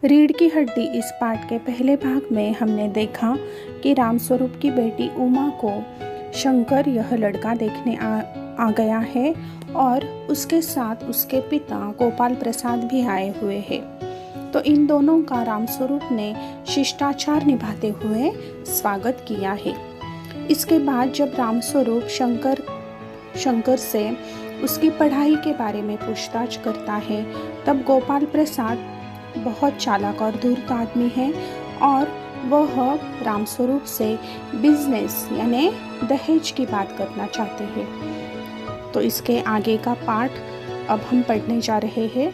रीढ़ की हड्डी इस पाठ के पहले भाग में हमने देखा कि रामस्वरूप की बेटी उमा को शंकर यह लड़का देखने आ गया है और उसके साथ उसके पिता गोपाल प्रसाद भी आए हुए हैं। तो इन दोनों का रामस्वरूप ने शिष्टाचार निभाते हुए स्वागत किया है। इसके बाद जब रामस्वरूप शंकर से उसकी पढ़ाई के बारे में पूछताछ करता है, तब गोपाल प्रसाद बहुत चालाक और धूर्त आदमी है और वह रामस्वरूप से बिजनेस यानी दहेज की बात करना चाहते हैं। तो इसके आगे का पाठ अब हम पढ़ने जा रहे हैं।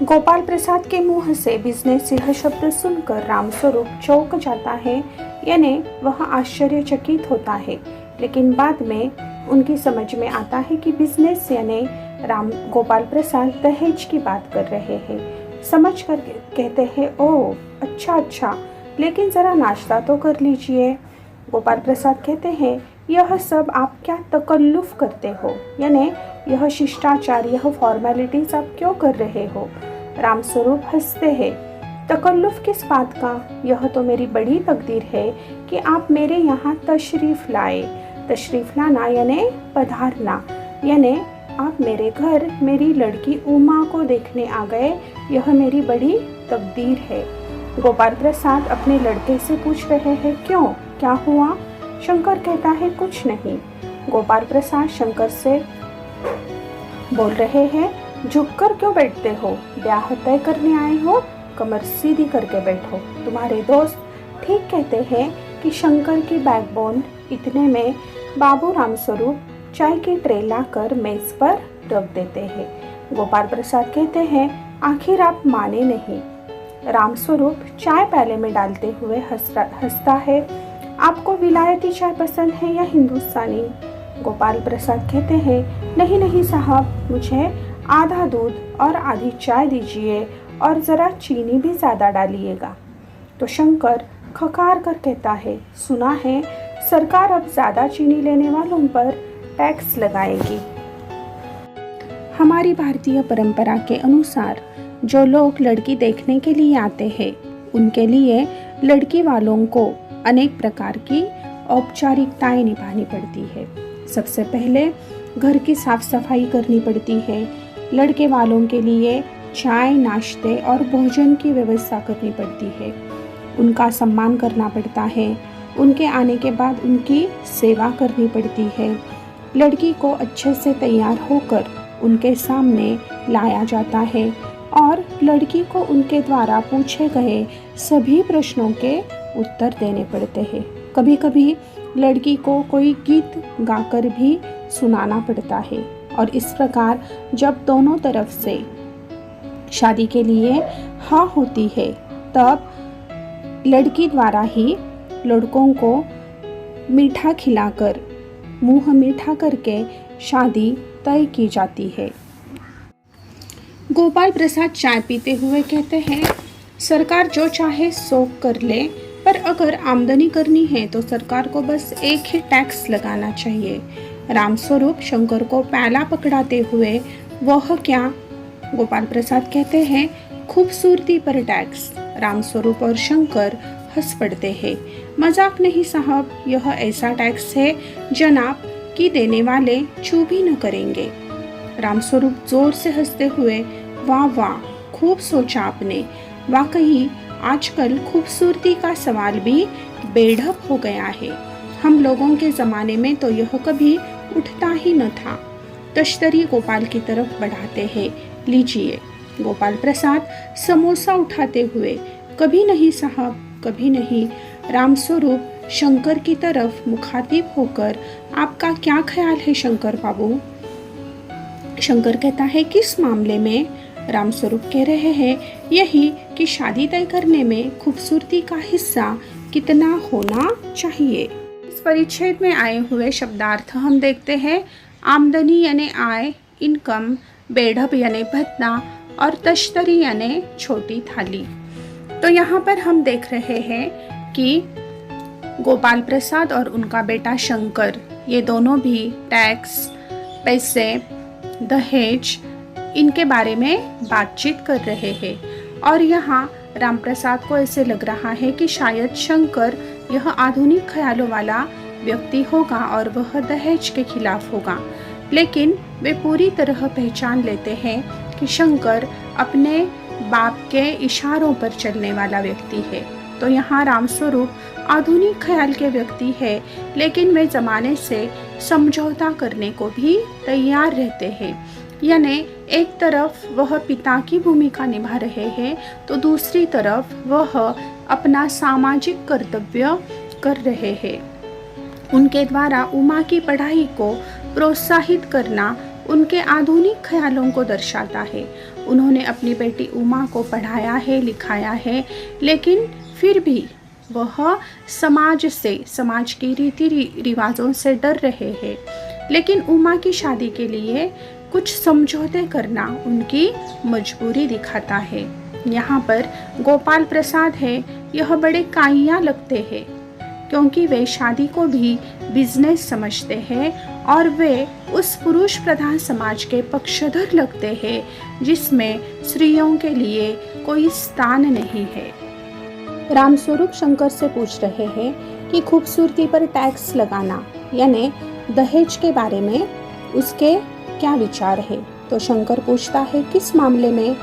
गोपाल प्रसाद के मुंह से बिजनेस यह शब्द सुनकर रामस्वरूप चौंक जाता है, यानी वह आश्चर्यचकित होता है। लेकिन बाद में उनकी समझ में आता है कि बिजनेस यानी गोपाल प्रसाद दहेज की बात कर रहे हैं। समझ कर कहते हैं, ओह अच्छा, लेकिन ज़रा नाश्ता तो कर लीजिए। गोपाल प्रसाद कहते हैं, यह सब आप क्या तकल्लुफ़ करते हो, यानी यह शिष्टाचार, यह फॉर्मेलिटीज आप क्यों कर रहे हो। रामस्वरूप हंसते हैं, तकल्लुफ़ किस बात का, यह तो मेरी बड़ी तकदीर है कि आप मेरे यहाँ तशरीफ़ लाए। तशरीफ़ लाना यानी पधारना, यानी आप मेरे घर मेरी लड़की उमा को देखने आ गए, यह मेरी बड़ी तकदीर है। गोपाल प्रसाद अपने लड़के से पूछ रहे हैं, क्यों, क्या हुआ। शंकर कहता है, कुछ नहीं। गोपाल प्रसाद शंकर से बोल रहे हैं, झुककर क्यों बैठते हो, ब्याह तय करने आए हो, कमर सीधी करके बैठो। तुम्हारे दोस्त ठीक कहते हैं कि शंकर की बैकबोन। इतने में बाबू रामस्वरूप चाय की ट्रे लाकर मेज पर रख देते हैं। गोपाल प्रसाद कहते हैं, आखिर आप माने नहीं। रामस्वरूप चाय प्याले में डालते हुए हंसता है, आपको विलायती चाय पसंद है या हिंदुस्तानी। गोपाल प्रसाद कहते हैं, नहीं साहब, मुझे आधा दूध और आधी चाय दीजिए और ज़रा चीनी भी ज़्यादा डालिएगा। तो शंकर खकार कर कहता है, सुना है सरकार अब ज़्यादा चीनी लेने वालों पर टैक्स लगाएगी। हमारी भारतीय परंपरा के अनुसार जो लोग लड़की देखने के लिए आते हैं, उनके लिए लड़की वालों को अनेक प्रकार की औपचारिकताएं निभानी पड़ती है। सबसे पहले घर की साफ सफाई करनी पड़ती है। लड़के वालों के लिए चाय, नाश्ते और भोजन की व्यवस्था करनी पड़ती है। उनका सम्मान करना पड़ता है। उनके आने के बाद उनकी सेवा करनी पड़ती है। लड़की को अच्छे से तैयार होकर उनके सामने लाया जाता है और लड़की को उनके द्वारा पूछे गए सभी प्रश्नों के उत्तर देने पड़ते हैं। कभी कभी लड़की को कोई गीत गाकर भी सुनाना पड़ता है। और इस प्रकार जब दोनों तरफ से शादी के लिए हाँ होती है, तब लड़की द्वारा ही लड़कों को मीठा खिलाकर, मुंह मीठा करके शादी तय की जाती है। गोपाल प्रसाद चाय पीते हुए कहते हैं, सरकार जो चाहे सो कर ले, पर अगर आमदनी करनी है तो सरकार को बस एक ही टैक्स लगाना चाहिए। रामस्वरूप शंकर को प्याला पकड़ाते हुए, वह क्या। गोपाल प्रसाद कहते हैं, खूबसूरती पर टैक्स। रामस्वरूप और शंकर हंस पड़ते हैं, मजाक नहीं साहब, यह ऐसा टैक्स है जनाब कि देने वाले चू भी न करेंगे। रामस्वरूप जोर से हंसते हुए, वाह, खूब सोचा आपने। वाकई आजकल खूबसूरती का सवाल भी बेढप हो गया है। हम लोगों के ज़माने में तो यह कभी उठता ही न था। तश्तरी गोपाल की तरफ बढ़ाते हैं, लीजिए। गोपाल प्रसाद समोसा उठाते हुए, कभी नहीं साहब, कभी नहीं। रामस्वरूप शंकर की तरफ मुखातिब होकर, आपका क्या ख्याल है शंकर बाबू। शंकर कहता है, किस मामले में। रामस्वरूप कह रहे हैं, यही कि शादी तय करने में खूबसूरती का हिस्सा कितना होना चाहिए। इस परिच्छेद में आए हुए शब्दार्थ हम देखते हैं। आमदनी यानी आय, इनकम, बेढप यानी भत्ता और तश्तरी यानी छोटी थाली। तो यहाँ पर हम देख रहे हैं कि गोपाल प्रसाद और उनका बेटा शंकर, ये दोनों भी टैक्स, पैसे, दहेज इनके बारे में बातचीत कर रहे हैं। और यहाँ राम प्रसाद को ऐसे लग रहा है कि शायद शंकर यह आधुनिक ख्यालों वाला व्यक्ति होगा और वह दहेज के खिलाफ होगा। लेकिन वे पूरी तरह पहचान लेते हैं कि शंकर अपने बाप के इशारों पर चलने वाला व्यक्ति है। तो यहाँ रामस्वरूप आधुनिक ख्याल के व्यक्ति है, लेकिन वे ज़माने से समझौता करने को भी तैयार रहते हैं। यानी एक तरफ वह पिता की भूमिका निभा रहे हैं, तो दूसरी तरफ वह अपना सामाजिक कर्तव्य कर रहे हैं। उनके द्वारा उमा की पढ़ाई को प्रोत्साहित करना उनके आधुनिक ख्यालों को दर्शाता है। उन्होंने अपनी बेटी उमा को पढ़ाया है, लिखाया है, लेकिन फिर भी वह समाज के रीति रिवाजों से डर रहे हैं। लेकिन उमा की शादी के लिए कुछ समझौते करना उनकी मजबूरी दिखाता है। यहाँ पर गोपाल प्रसाद है, यह बड़े काइया लगते हैं, क्योंकि वे शादी को भी बिजनेस समझते हैं और वे उस पुरुष प्रधान समाज के पक्षधर लगते हैं जिसमें स्त्रियों के लिए कोई स्थान नहीं है। रामस्वरूप शंकर से पूछ रहे हैं कि खूबसूरती पर टैक्स लगाना यानी दहेज के बारे में उसके क्या विचार है। तो शंकर पूछता है किस मामले में।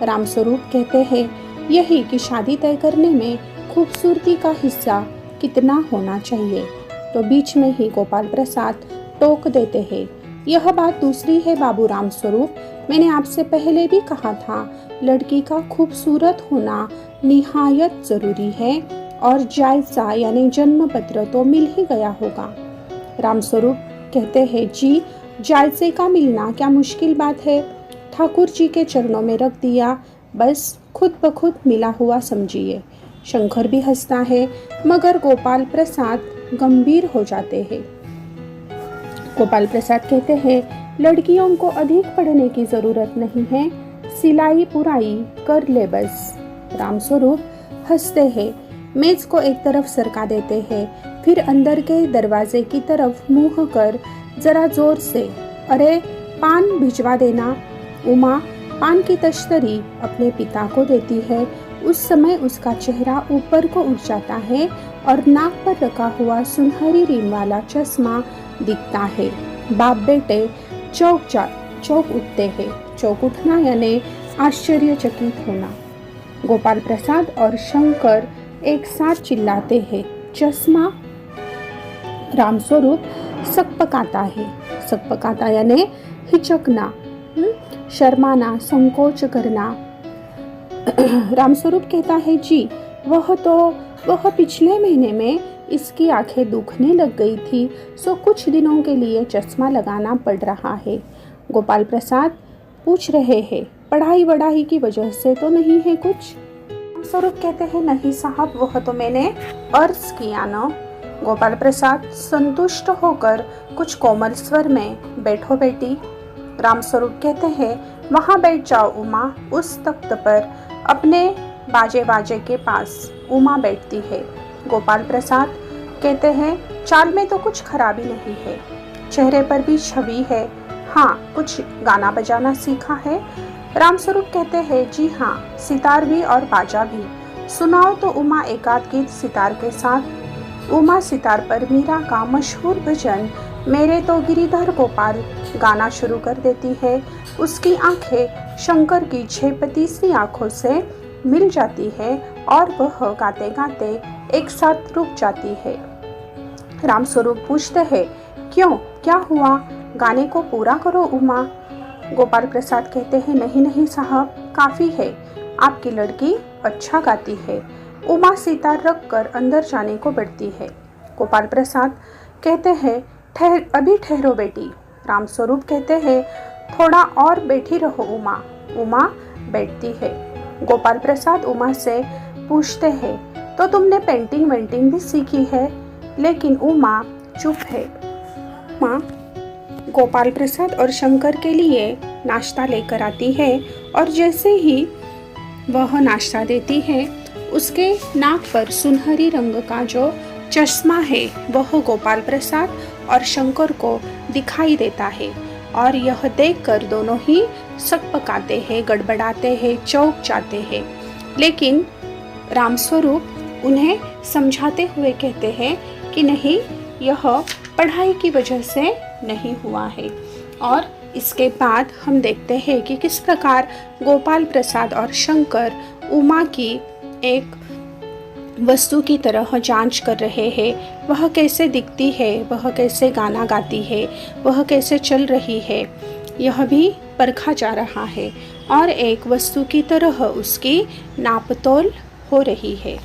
रामस्वरूप कहते हैं यही कि शादी तय करने में खूबसूरती का हिस्सा कितना होना चाहिए। तो बीच में ही गोपाल प्रसाद टोक देते हैं, यह बात दूसरी है बाबू रामस्वरूप, मैंने आपसे पहले भी कहा था लड़की का खूबसूरत होना निहायत जरूरी है और जायजा यानी जन्म पत्र तो मिल ही गया होगा। रामस्वरूप कहते हैं जी जायजे का मिलना क्या मुश्किल बात है, ठाकुर जी के चरणों में रख दिया, बस खुद ब खुद मिला हुआ समझिए। शंकर भी हंसता है, मगर गोपाल प्रसाद गंभीर हो जाते हैं। गोपाल प्रसाद कहते हैं लड़कियों को अधिक पढ़ने की जरूरत नहीं है, सिलाई पुराई कर ले बस। रामस्वरूप हंसते हैं, मेज को एक तरफ सरका देते हैं, फिर अंदर के दरवाजे की तरफ मुंह कर जरा जोर से अरे पान भिजवा देना। उमा पान की तश्तरी अपने पिता को देती है। उस समय उसका चेहरा ऊपर को उठ जाता है और नाक पर रखा हुआ सुनहरी रिम वाला चश्मा दिखता है। बाप बेटे चौक उठते हैं। चौक उठना यानी आश्चर्यचकित होना। गोपाल प्रसाद और शंकर एक साथ चिल्लाते हैं चश्मा। रामस्वरूप सकपकाता है। सकपकाता यानी हिचकना, शर्माना, संकोच करना। रामस्वरूप कहता है जी वह पिछले महीने में इसकी आंखें दुखने लग गई थी, सो कुछ दिनों के लिए चश्मा लगाना पड़ रहा है। गोपाल प्रसाद पूछ रहे हैं पढ़ाई वढ़ाई की वजह से तो नहीं है कुछ। रामस्वरूप कहते हैं नहीं साहब, वह तो मैंने अर्ज किया न। गोपाल प्रसाद संतुष्ट होकर कुछ कोमल स्वर में बैठो बेटी। रामस्वरूप कहते हैं वहाँ बैठ जाओ उमा। उस तख्त पर अपने बाजे के पास उमा बैठती है। गोपाल प्रसाद कहते हैं चाल में तो कुछ खराबी नहीं है, चेहरे पर भी छवि है, हाँ कुछ गाना बजाना सीखा है। रामस्वरूप कहते हैं जी हाँ, सितार भी और बाजा भी। सुनाओ तो उमा एकाध गीत सितार के साथ। उमा सितार पर मीरा का मशहूर भजन मेरे तो गिरिधर गोपाल गाना शुरू कर देती है। उसकी आंखें शंकर की झेपती सी आंखों से मिल जाती है और वह गाते गाते एक साथ रुक जाती है। रामस्वरूप पूछते हैं क्यों, क्या हुआ, गाने को पूरा करो उमा। गोपाल प्रसाद कहते हैं नहीं साहब, काफ़ी है, आपकी लड़की अच्छा गाती है। उमा सितार रख कर अंदर जाने को बढ़ती है। गोपाल प्रसाद कहते हैं अभी ठहरो बेटी। रामस्वरूप कहते हैं थोड़ा और बैठी रहो उमा। उमा बैठती है। गोपाल प्रसाद उमा से पूछते हैं तो तुमने पेंटिंग वेंटिंग भी सीखी है? लेकिन उमा चुप है। उमा गोपाल प्रसाद और शंकर के लिए नाश्ता लेकर आती है और जैसे ही वह नाश्ता देती है उसके नाक पर सुनहरी रंग का जो चश्मा है वह गोपाल प्रसाद और शंकर को दिखाई देता है और यह देखकर दोनों ही सकपकाते हैं, गड़बड़ाते हैं, चौंक जाते हैं। लेकिन रामस्वरूप उन्हें समझाते हुए कहते हैं कि नहीं, यह पढ़ाई की वजह से नहीं हुआ है। और इसके बाद हम देखते हैं कि किस प्रकार गोपाल प्रसाद और शंकर उमा की एक वस्तु की तरह जांच कर रहे हैं। वह कैसे दिखती है, वह कैसे गाना गाती है, वह कैसे चल रही है, यह भी परखा जा रहा है और एक वस्तु की तरह उसकी नापतोल हो रही है।